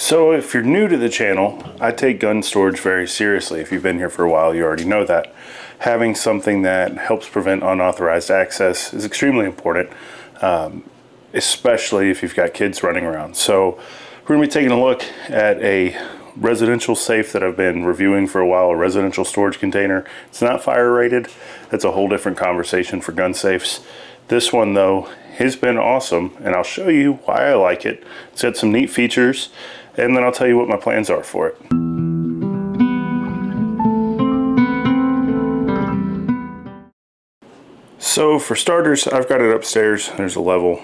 So if you're new to the channel, I take gun storage very seriously. If you've been here for a while, you already know that. Having something that helps prevent unauthorized access is extremely important, especially if you've got kids running around. So we're going to be taking a look at a residential safe that I've been reviewing for a while, a residential storage container. It's not fire rated. That's a whole different conversation for gun safes. This one though has been awesome, and I'll show you why I like it. It's got some neat features, and then I'll tell you what my plans are for it. So for starters, I've got it upstairs. There's a level.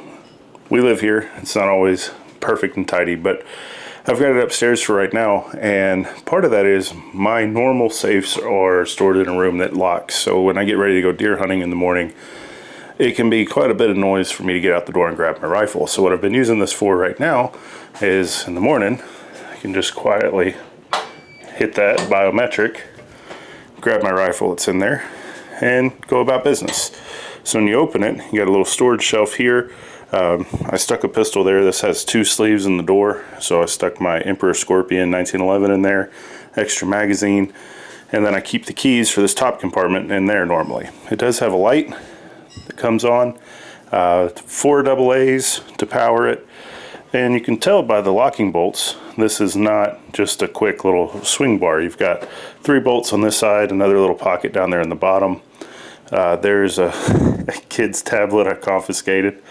We live here. It's not always perfect and tidy, but I've got it upstairs for right now, and part of that is my normal safes are stored in a room that locks. So when I get ready to go deer hunting in the morning, it can be quite a bit of noise for me to get out the door and grab my rifle. So what I've been using this for right now is in the morning, I can just quietly hit that biometric, grab my rifle that's in there, and go about business. So when you open it, you got a little storage shelf here. I stuck a pistol there. This has 2 sleeves in the door, so I stuck my Emperor Scorpion 1911 in there, extra magazine, and then I keep the keys for this top compartment in there normally. It does have a light that comes on, 4 AA's to power it, and you can tell by the locking bolts, this is not just a quick little swing bar. You've got 3 bolts on this side, another little pocket down there in the bottom. There's a kid's tablet I confiscated.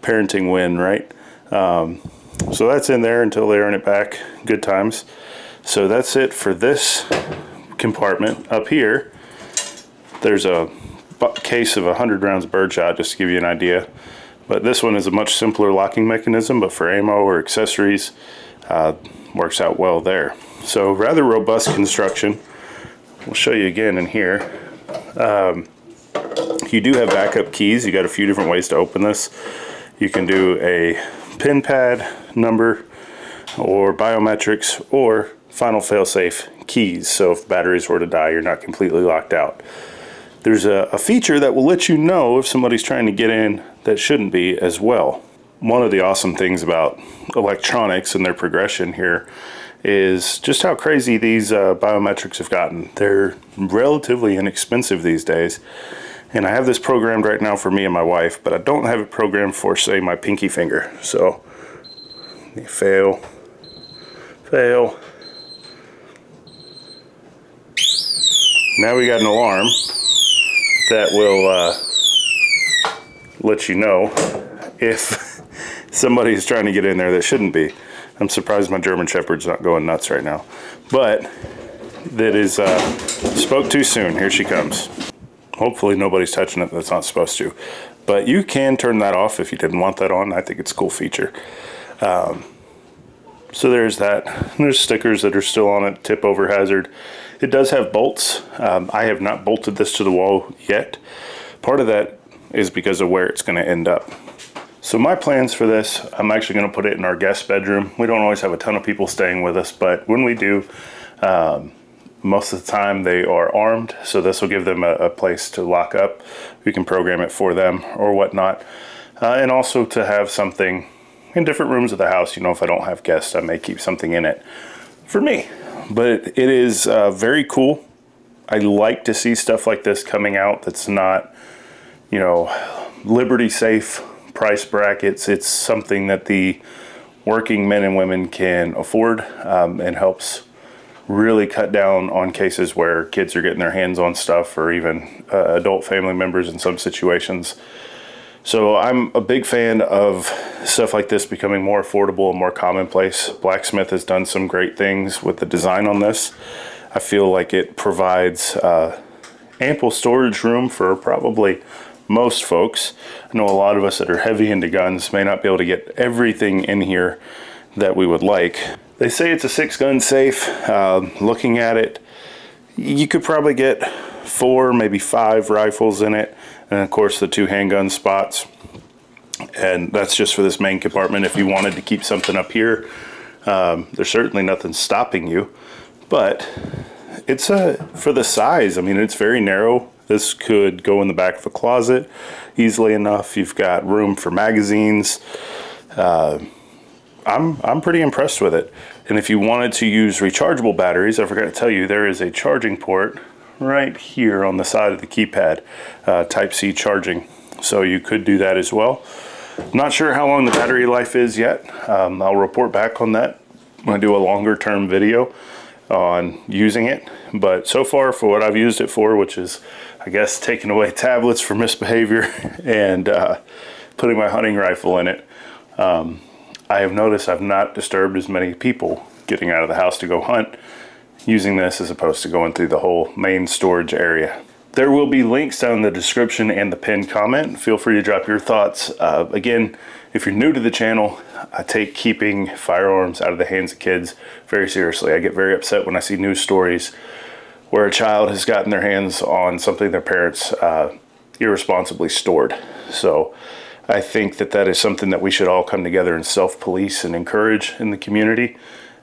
Parenting win, right? So that's in there until they earn it back. Good times. So that's it for this compartment. Up here, there's a case of 100 rounds of birdshot, just to give you an idea. But this one is a much simpler locking mechanism, but for ammo or accessories, works out well there. So rather robust construction. We'll show you again in here. You do have backup keys. You got a few different ways to open this. You can do a pin pad number or biometrics or final fail-safe keys. So if batteries were to die, you're not completely locked out. There's a feature that will let you know if somebody's trying to get in that shouldn't be as well. One of the awesome things about electronics and their progression here is just how crazy these biometrics have gotten. They're relatively inexpensive these days. And I have this programmed right now for me and my wife, but I don't have it programmed for, say, my pinky finger. So, fail, fail. Now we got an alarm that will let you know if somebody's trying to get in there that shouldn't be. I'm surprised my German Shepherd's not going nuts right now. But that is, spoke too soon. Here she comes. Hopefully nobody's touching it that's not supposed to. But you can turn that off if you didn't want that on. I think it's a cool feature. So there's that. There's stickers that are still on it, tip over hazard. It does have bolts. I have not bolted this to the wall yet. Part of that is because of where it's going to end up. So my plans for this, I'm actually going to put it in our guest bedroom. We don't always have a ton of people staying with us, but when we do, most of the time they are armed, so this will give them a place to lock up. We can program it for them or whatnot. And also to have something in different rooms of the house. You know, if I don't have guests, I may keep something in it for me. But it is very cool. I like to see stuff like this coming out that's not, you know, Liberty Safe price brackets. It's something that the working men and women can afford, and helps really cut down on cases where kids are getting their hands on stuff, or even adult family members in some situations. So I'm a big fan of stuff like this becoming more affordable and more commonplace. Blacksmith has done some great things with the design on this. I feel like it provides ample storage room for probably most folks. I know a lot of us that are heavy into guns may not be able to get everything in here that we would like. They say it's a 6-gun safe. Looking at it, you could probably get 4, maybe 5 rifles in it, and of course the 2 handgun spots. And that's just for this main compartment. If you wanted to keep something up here, there's certainly nothing stopping you. But it's for the size, I mean, it's very narrow. This could go in the back of a closet easily enough. You've got room for magazines, I'm pretty impressed with it. And if you wanted to use rechargeable batteries, I forgot to tell you, there is a charging port right here on the side of the keypad, Type-C charging. So you could do that as well. Not sure how long the battery life is yet. I'll report back on that when I do a longer term video on using it. But so far, for what I've used it for, which is, I guess, taking away tablets for misbehavior and putting my hunting rifle in it, I have noticed I've not disturbed as many people getting out of the house to go hunt using this as opposed to going through the whole main storage area. There will be links down in the description and the pinned comment. Feel free to drop your thoughts. Again, if you're new to the channel, I take keeping firearms out of the hands of kids very seriously. I get very upset when I see news stories where a child has gotten their hands on something their parents irresponsibly stored. So I think that that is something that we should all come together and self-police and encourage in the community.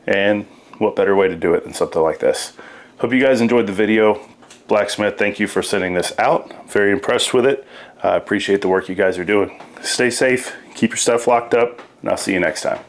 And what better way to do it than something like this? Hope you guys enjoyed the video. Blacksmith, thank you for sending this out. Very impressed with it. I appreciate the work you guys are doing. Stay safe, keep your stuff locked up, and I'll see you next time.